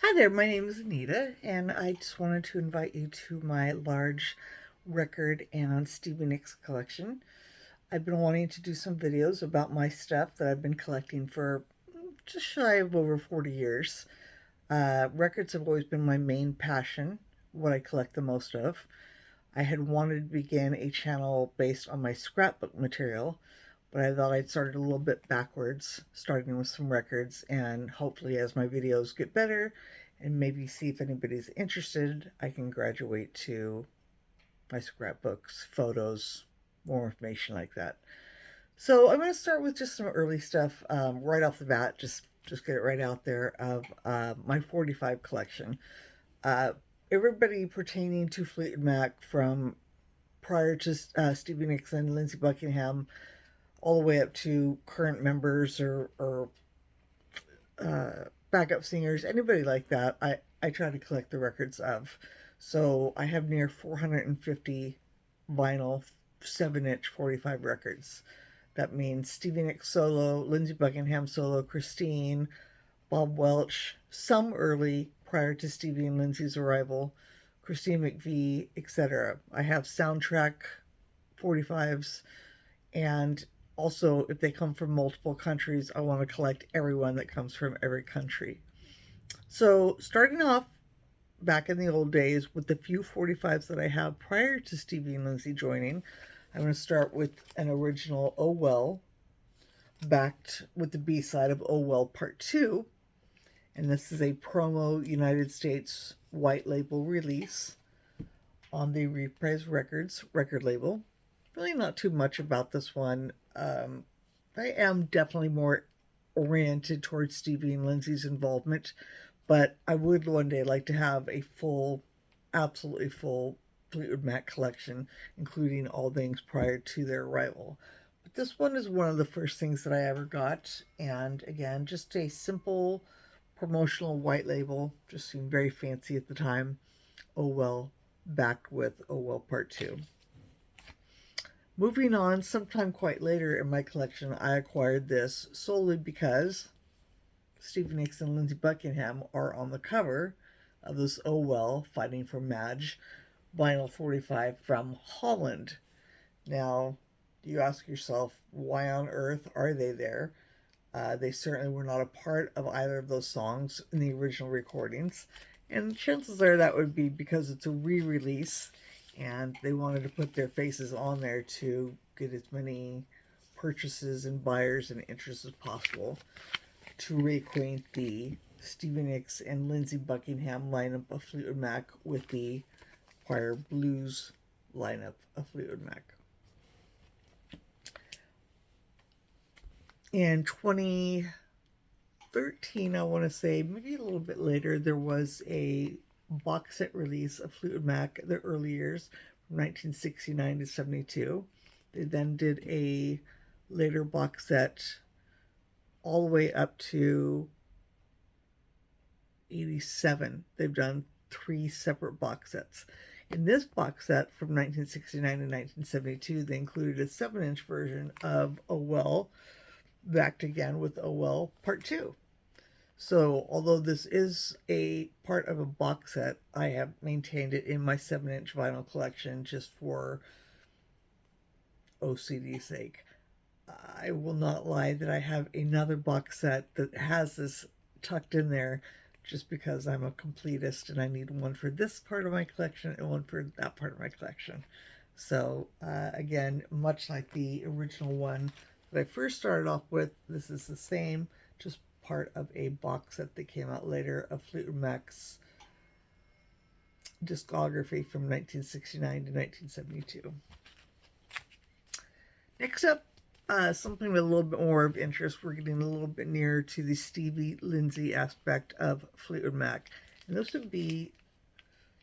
Hi there, my name is Anita, and I just wanted to invite you to my large record and Stevie Nicks collection. I've been wanting to do some videos about my stuff that I've been collecting for just shy of over 40 years. Records have always been my main passion, what I collect the most of. I had wanted to begin a channel based on my scrapbook material, but I thought I'd start a little bit backwards, starting with some records, and hopefully, as my videos get better, and maybe see if anybody's interested, I can graduate to my scrapbooks, photos, more information like that. So I'm going to start with just some early stuff right off the bat, just get it right out there of my 45 collection. Uh, Everybody pertaining to Fleetwood Mac from prior to Stevie Nicks and Lindsey Buckingham all the way up to current members or backup singers, anybody like that, I try to collect the records of. So I have near 450 vinyl 7-inch 45 records. That means Stevie Nicks solo, Lindsey Buckingham solo, Christine, Bob Welch, some early prior to Stevie and Lindsey's arrival, Christine McVie, etc. I have soundtrack 45s, and also if they come from multiple countries, I want to collect everyone that comes from every country. So starting off back in the old days with the few 45s that I have prior to Stevie and Lindsey joining, I'm going to start with an original Oh Well, backed with the B side of Oh Well Part 2. And this is a promo United States white label release on the Reprise Records record label. Really not too much about this one. I am definitely more oriented towards Stevie and Lindsey's involvement, but I would one day like to have a full, absolutely full Fleetwood Mac collection, including all things prior to their arrival. But this one is one of the first things that I ever got, and again, just a simple promotional white label, just seemed very fancy at the time. Oh well, backed with Oh Well Part 2. Moving on, sometime quite later in my collection, I acquired this solely because Stevie Nicks and Lindsey Buckingham are on the cover of this Oh Well Fighting for Madge vinyl 45 from Holland. Now, you ask yourself, why on earth are they there? They certainly were not a part of either of those songs in the original recordings. And chances are that would be because it's a re release and they wanted to put their faces on there to get as many purchases and buyers and interests as possible to reacquaint the Stevie Nicks and Lindsey Buckingham lineup of Fleetwood Mac with the prior blues lineup of Fleetwood Mac. In 2013, I want to say, maybe a little bit later, there was a box set release of Fleetwood Mac, the early years, from 1969 to 72. They then did a later box set all the way up to 87. They've done 3 separate box sets. In this box set from 1969 to 1972, they included a 7-inch version of Oh Well, backed again with Oh Well Part 2. So, although this is a part of a box set, I have maintained it in my 7-inch vinyl collection just for OCD's sake. I will not lie that I have another box set that has this tucked in there just because I'm a completist and I need one for this part of my collection and one for that part of my collection. So, again, much like the original one that I first started off with, this is the same, just part of a box set that came out later of Fleetwood Mac's discography from 1969 to 1972. Next up, something with a little bit more of interest. We're getting a little bit nearer to the Stevie Lindsey aspect of Fleetwood Mac. And this would be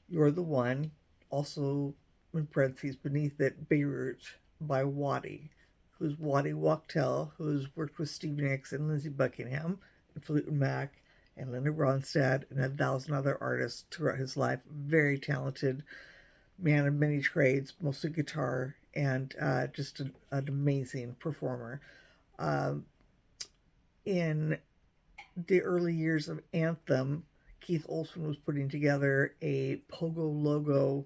You're the One, also in parentheses beneath it, Beirut by Waddy, who's Waddy Wachtel, who's worked with Stevie Nicks and Lindsey Buckingham and Fleetwood Mac and Linda Ronstadt and 1,000 other artists throughout his life. Very talented man of many trades, mostly guitar, and just an amazing performer. Um, in the early years of Anthem, Keith Olsen was putting together a Pogo Logo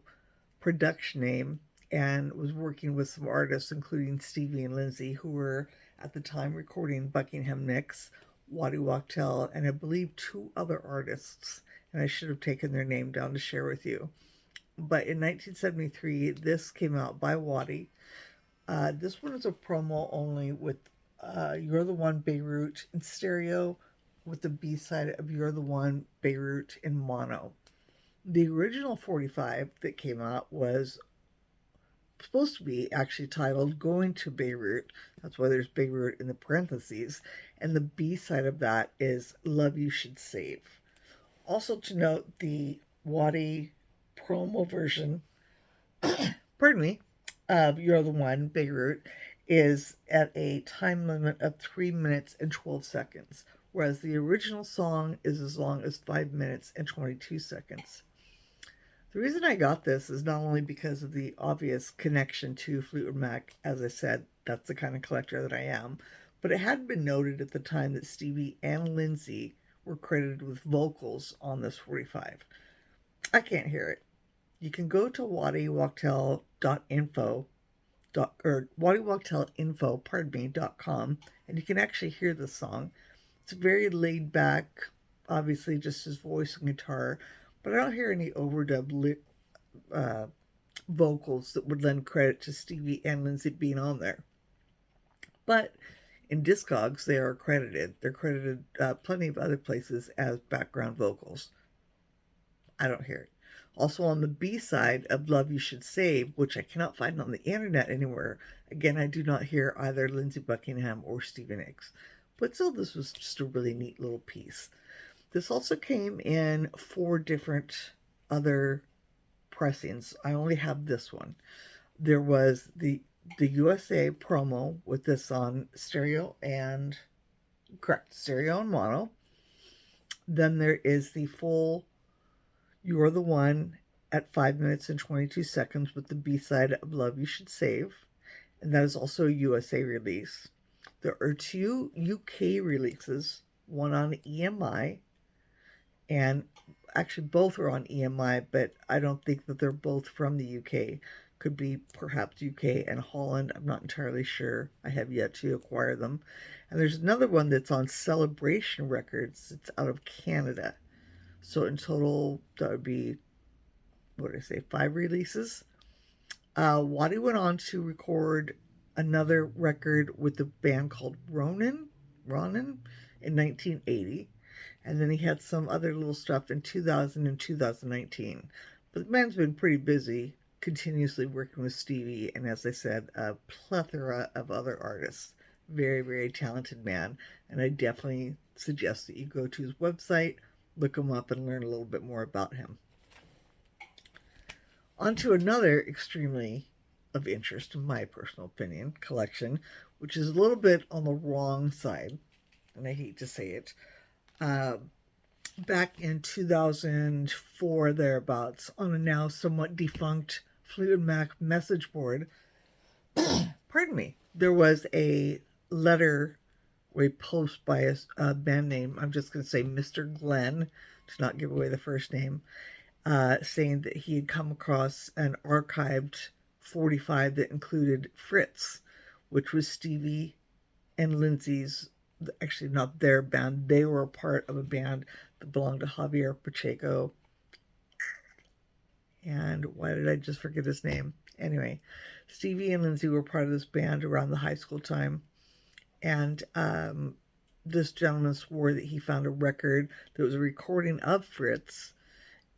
production name and was working with some artists, including Stevie and Lindsey, who were at the time recording Buckingham Nicks, Waddy Wachtel, and I believe two other artists. And I should have taken their name down to share with you. But in 1973, this came out by Waddy. This one is a promo only with You're the One Beirut in stereo, with the B side of You're the One Beirut in mono. The original 45 that came out was supposed to be actually titled Going to Beirut. That's why there's Beirut in the parentheses. And the B side of that is Love You Should Save. Also to note, the Waddy promo version, pardon me, of You're the One, Beirut, is at a time limit of 3 minutes and 12 seconds, whereas the original song is as long as 5 minutes and 22 seconds. The reason I got this is not only because of the obvious connection to Fleetwood Mac, as I said, that's the kind of collector that I am, but it had been noted at the time that Stevie and Lindsey were credited with vocals on this 45. I can't hear it. You can go to waddywachtel.info or waddywachtelinfo.com, and you can actually hear the song. It's very laid back, obviously just his voice and guitar, but I don't hear any overdub vocals that would lend credit to Stevie and Lindsey being on there. But in Discogs, they are credited. They're credited plenty of other places as background vocals. I don't hear it. Also on the B side of Love You Should Save, which I cannot find on the internet anywhere, again, I do not hear either Lindsey Buckingham or Stevie Nicks. But still, this was just a really neat little piece. This also came in 4 different other pressings. I only have this one. There was the USA promo with this on stereo and mono. Then there is the full You're the One at 5 minutes and 22 seconds with the B-side of Love You Should Save. And that is also a USA release. There are 2 UK releases, one on EMI, and actually both are on EMI, but I don't think that they're both from the UK. Could be perhaps UK and Holland. I'm not entirely sure. I have yet to acquire them. And there's another one that's on Celebration Records. It's out of Canada. So in total, that would be, 5 releases. Waddy went on to record another record with the band called Ronin in 1980. And then he had some other little stuff in 2000 and 2019. But the man's been pretty busy, continuously working with Stevie, and as I said, a plethora of other artists. Very, very talented man, and I definitely suggest that you go to his website, look him up, and learn a little bit more about him. On to another extremely of interest, in my personal opinion, collection, which is a little bit on the wrong side, and I hate to say it. Back in 2004, thereabouts, on a now somewhat defunct Fleetwood Mac message board, pardon me, there was a letter or a post by a band name, I'm just going to say Mr. Glenn, to not give away the first name, saying that he had come across an archived 45 that included Fritz, which was Stevie and Lindsey's, actually not their band, they were a part of a band that belonged to Javier Pacheco. And why did I just forget his name? Anyway, Stevie and Lindsey were part of this band around the high school time. And this gentleman swore that he found a record that was a recording of Fritz.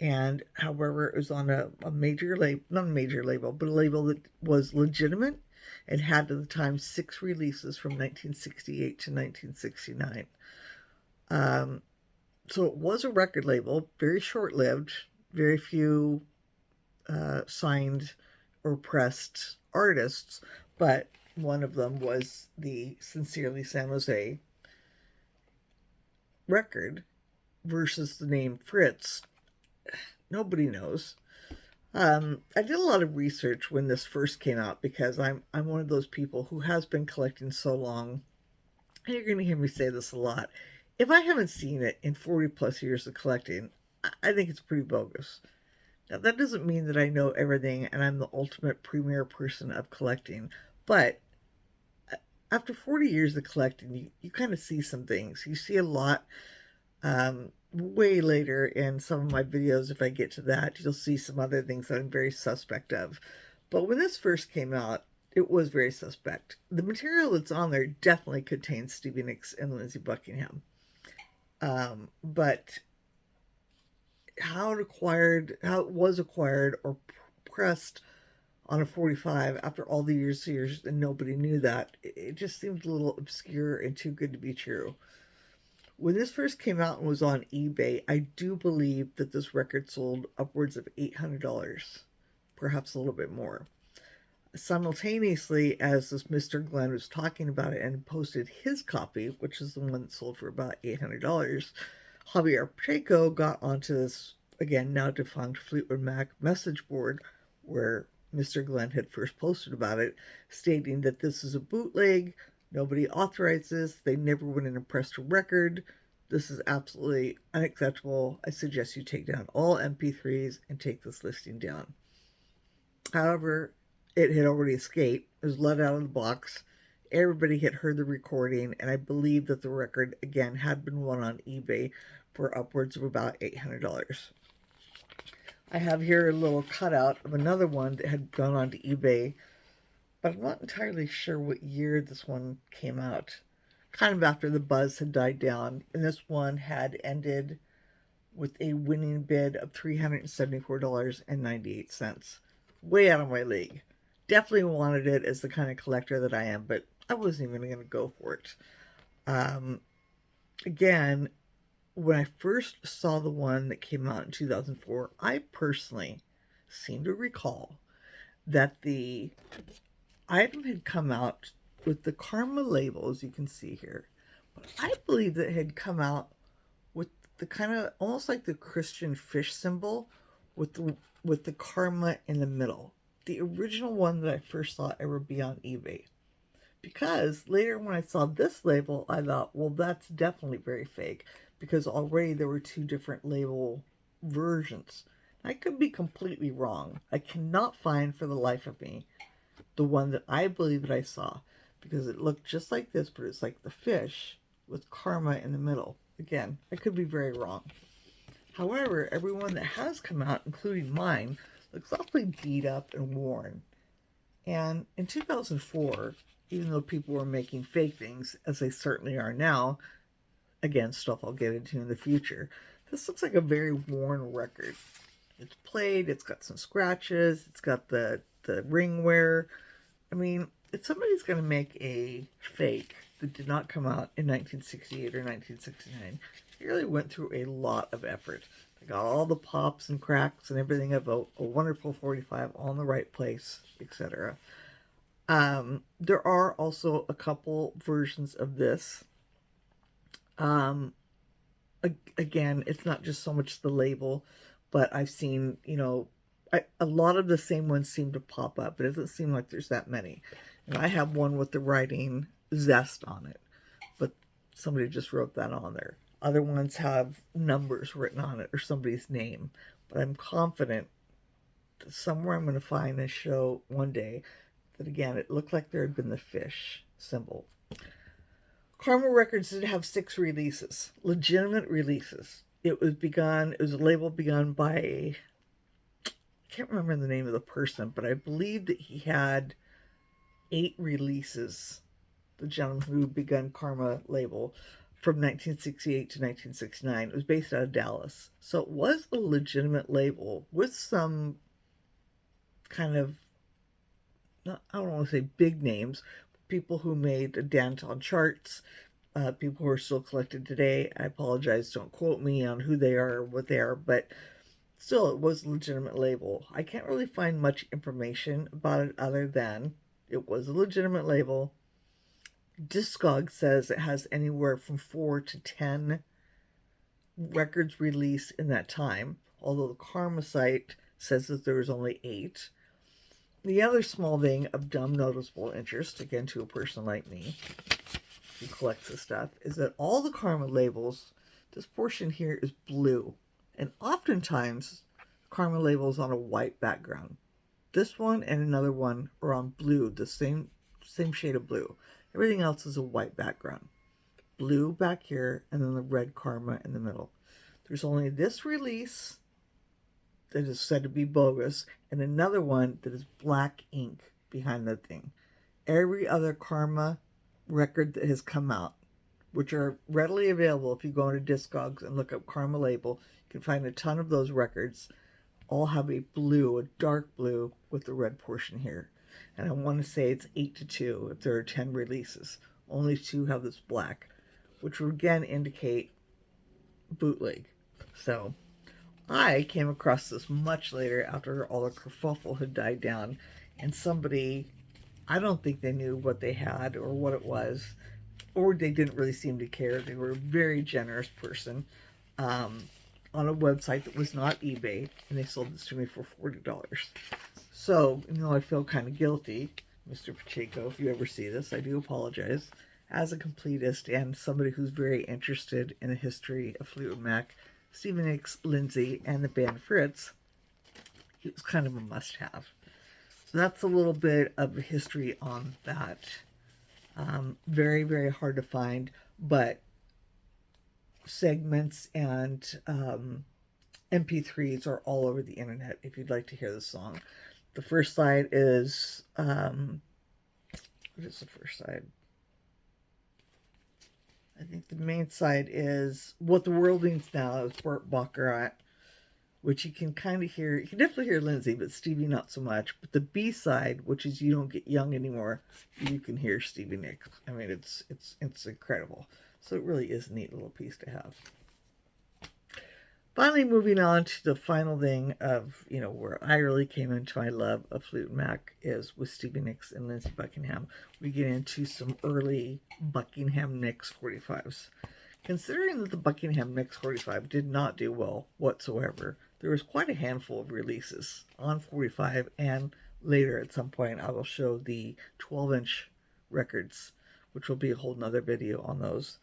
And however, it was on a major label, not a major label, but a label that was legitimate and had at the time 6 releases from 1968 to 1969. So it was a record label, very short-lived, very few signed or pressed artists, but one of them was the Sincerely San Jose record versus the name Fritz. Nobody knows. I did a lot of research when this first came out because I'm one of those people who has been collecting so long. And you're going to hear me say this a lot. If I haven't seen it in 40 plus years of collecting, I think it's pretty bogus. Now, that doesn't mean that I know everything and I'm the ultimate premier person of collecting, but after 40 years of collecting, you kind of see some things. You see a lot way later in some of my videos. If I get to that, you'll see some other things that I'm very suspect of. But when this first came out, it was very suspect. The material that's on there definitely contains Stevie Nicks and Lindsey Buckingham. But how it was acquired or pressed on a 45 after all the years and nobody knew that, it just seemed a little obscure and too good to be true. When this first came out and was on eBay, I do believe that this record sold upwards of $800, perhaps a little bit more. Simultaneously, as this Mr. Glenn was talking about it and posted his copy, which is the one that sold for about $800, Javier Pacheco got onto this, again, now defunct Fleetwood Mac message board where Mr. Glenn had first posted about it, stating that this is a bootleg, nobody authorizes, they never went in and pressed a record, this is absolutely unacceptable, I suggest you take down all MP3s and take this listing down. However, it had already escaped, it was let out of the box, everybody had heard the recording, and I believe that the record, again, had been won on eBay for upwards of about $800. I have here a little cutout of another one that had gone on to eBay, but I'm not entirely sure what year this one came out. Kind of after the buzz had died down, and this one had ended with a winning bid of $374.98. Way out of my league. Definitely wanted it as the kind of collector that I am, but I wasn't even going to go for it. Again, when I first saw the one that came out in 2004, I personally seem to recall that the item had come out with the Karma label, as you can see here. But I believe that it had come out with the kind of almost like the Christian fish symbol with the Karma in the middle. The original one that I first saw ever be on eBay. Because later when I saw this label, I thought, well, that's definitely very fake, because already there were two different label versions. I could be completely wrong. I cannot find for the life of me the one that I believe that I saw, because it looked just like this, but it's like the fish with Karma in the middle. Again, I could be very wrong. However, everyone that has come out, including mine, looks awfully beat up and worn. And in 2004, even though people were making fake things, as they certainly are now, again, stuff I'll get into in the future, this looks like a very worn record. It's played, it's got some scratches, it's got the ring wear. I mean, if somebody's going to make a fake that did not come out in 1968 or 1969, they really went through a lot of effort. They got all the pops and cracks and everything of a wonderful 45 all in the right place, etc. There are also a couple versions of this. Again, it's not just so much the label, but I've seen, a lot of the same ones seem to pop up. It doesn't seem like there's that many. And I have one with the writing Zest on it, but somebody just wrote that on there. Other ones have numbers written on it or somebody's name, but I'm confident that somewhere I'm going to find a show one day that, again, it looked like there had been the fish symbol. Karma Records did have 6 releases, legitimate releases. It was a label begun by, I can't remember the name of the person, but I believe that he had 8 releases, the gentleman who begun Karma label, from 1968 to 1969. It was based out of Dallas. So it was a legitimate label with some kind of, I don't want to say big names, people who made a dent on charts, people who are still collected today. I apologize, don't quote me on who they are or what they are, but still, it was a legitimate label. I can't really find much information about it other than it was a legitimate label. Discog says it has anywhere from 4 to 10 records released in that time, although the Karma site says that there was only 8. The other small thing of dumb noticeable interest, again to a person like me who collects this stuff, is that all the Karma labels, this portion here is blue. And oftentimes, Karma labels on a white background. This one and another one are on blue, the same shade of blue. Everything else is a white background. Blue back here, and then the red Karma in the middle. There's only this release that is said to be bogus, and another one that is black ink behind the thing. Every other Karma record that has come out, which are readily available if you go into Discogs and look up Karma label, you can find a ton of those records. All have a blue, a dark blue, with the red portion here. And I want to say it's 8-2 if there are 10 releases. Only 2 have this black, which would again indicate bootleg. So I came across this much later after all the kerfuffle had died down, and somebody, I don't think they knew what they had or what it was, or they didn't really seem to care. They were a very generous person on a website that was not eBay, and they sold this to me for $40. So, I feel kind of guilty, Mr. Pacheco, if you ever see this. I do apologize. As a completist and somebody who's very interested in the history of Fleetwood Mac, Stevie Nicks, Lindsey, and the band Fritz, it was kind of a must-have. So that's a little bit of history on that. Very, very hard to find, but segments and MP3s are all over the internet if you'd like to hear the song. The first side is, what is the first side? I think the main side is What the World Needs Now is Burt Bacharach, which you can kind of hear. You can definitely hear Lindsey, but Stevie not so much. But the B side, which is You Don't Get Young Anymore, you can hear Stevie Nicks. I mean, it's incredible. So it really is a neat little piece to have. Finally, moving on to the final thing of, where I really came into my love of Fleetwood Mac is with Stevie Nicks and Lindsey Buckingham. We get into some early Buckingham Nicks 45s. Considering that the Buckingham Nicks 45 did not do well whatsoever, there was quite a handful of releases on 45, and later at some point I will show the 12-inch records, which will be a whole nother video on those.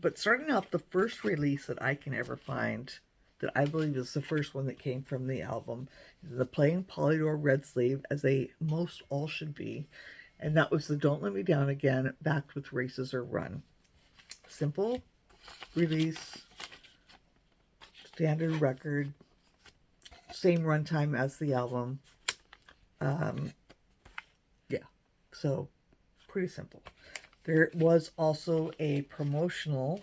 But starting off, the first release that I can ever find that I believe is the first one that came from the album is the plain Polydor red sleeve, as they most all should be, and that was the Don't Let Me Down Again, backed with Races or Run. Simple release, standard record, same runtime as the album. Yeah, so pretty simple. There was also a promotional,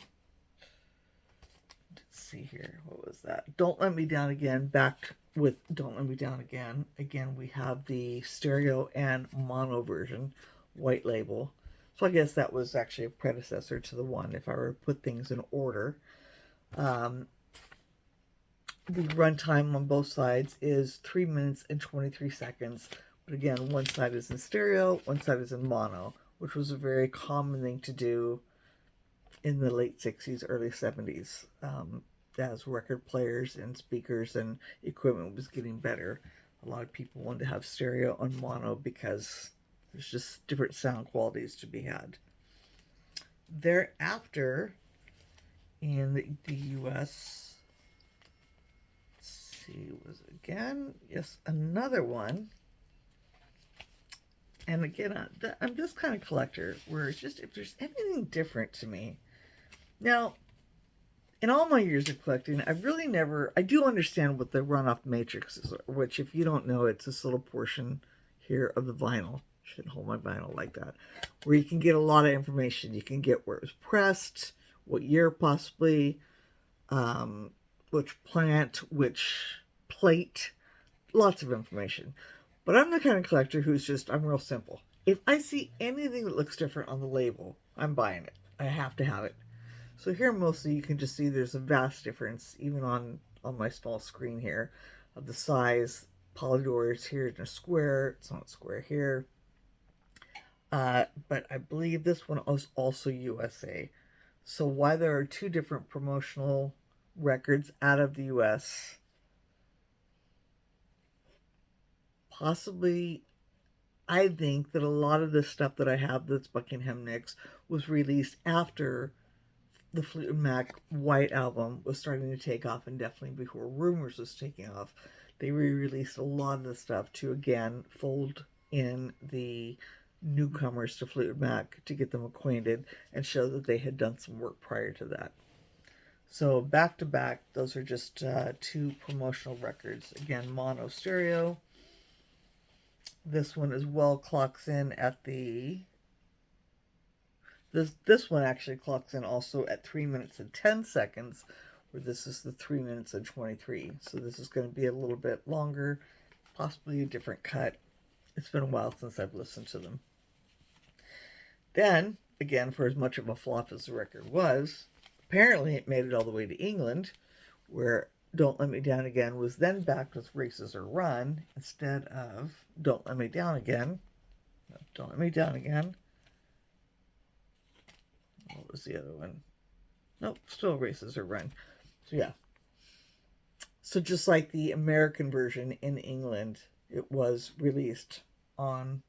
let's see here, what was that? Don't Let Me Down Again, backed with Don't Let Me Down Again. Again, we have the stereo and mono version, white label. So I guess that was actually a predecessor to the one, if I were to put things in order. The runtime on both sides is 3 minutes and 23 seconds. But again, one side is in stereo, one side is in mono, which was a very common thing to do in the late 60s, early 70s, as record players and speakers and equipment was getting better. A lot of people wanted to have stereo and mono because there's just different sound qualities to be had. Thereafter, in the US, let's see, was it again? Yes, another one. And again, I'm this kind of collector where it's just, if there's anything different to me. Now, in all my years of collecting, I've really never, I do understand what the runoff matrix is, which if you don't know, it's this little portion here of the vinyl. Shouldn't hold my vinyl like that. Where you can get a lot of information. You can get where it was pressed, what year possibly, which plant, which plate, lots of information. But I'm the kind of collector who's just, I'm real simple. If I see anything that looks different on the label, I'm buying it. I have to have it. So here mostly you can just see there's a vast difference, even on my small screen here, of the size. Polydor is here in a square. It's not square here. But I believe this one is also USA. So why there are two different promotional records out of the US, possibly, I think that a lot of the stuff that I have that's Buckingham Nicks was released after the Fleetwood Mac White Album was starting to take off, and definitely before Rumors was taking off, they re-released a lot of the stuff to again fold in the newcomers to Fleetwood Mac to get them acquainted and show that they had done some work prior to that. So back to back, those are just two promotional records. Again, mono stereo. This one as well clocks in at the... This one actually clocks in also at 3 minutes and 10 seconds, where this is the 3 minutes and 23. So this is going to be a little bit longer, possibly a different cut. It's been a while since I've listened to them. Then, again, for as much of a flop as the record was, apparently it made it all the way to England, where Don't Let Me Down Again was then backed with Races Are Run instead of Don't Let Me Down Again. No, Don't Let Me Down Again. What was the other one? Nope, still Races Are Run. So yeah. So just like the American version in England, it was released on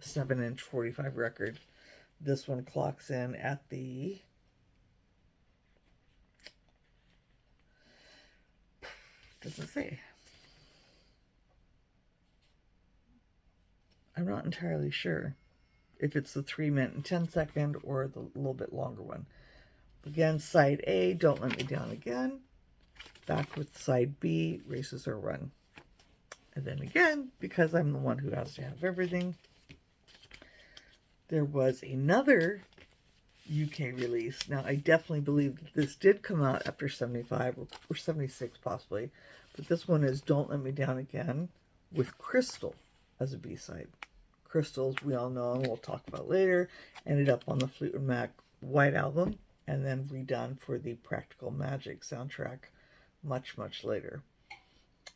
7-inch 45 record. This one clocks in at the... doesn't say. I'm not entirely sure if it's the 3 minute and 10 second or the little bit longer one. Again, side A, Don't Let Me Down Again. Back with side B, Races Are Run. And then again, because I'm the one who has to have everything, there was another UK release. Now, I definitely believe that this did come out after 75 or 76 possibly, but this one is Don't Let Me Down Again with Crystal as a B-side. Crystals, we all know, and we'll talk about later, ended up on the Fleetwood Mac White Album and then redone for the Practical Magic soundtrack much, much later.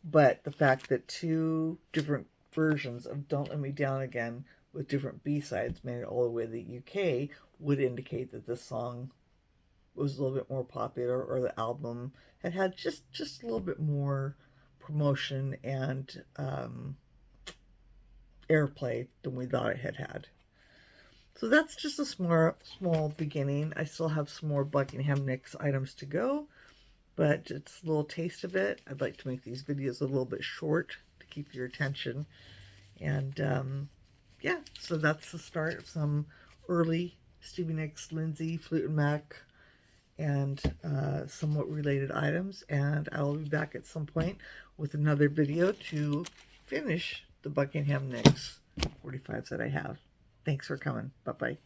But the fact that two different versions of Don't Let Me Down Again with different B-sides made it all the way to the UK would indicate that this song was a little bit more popular, or the album had just a little bit more promotion and airplay than we thought it had. So that's just a small beginning. I still have some more Buckingham Nicks items to go, but it's a little taste of it. I'd like to make these videos a little bit short to keep your attention. And yeah, so that's the start of some early Stevie Nicks, Lindsey, Fleetwood Mac, and somewhat related items. And I will be back at some point with another video to finish the Buckingham Nicks 45s that I have. Thanks for coming. Bye-bye.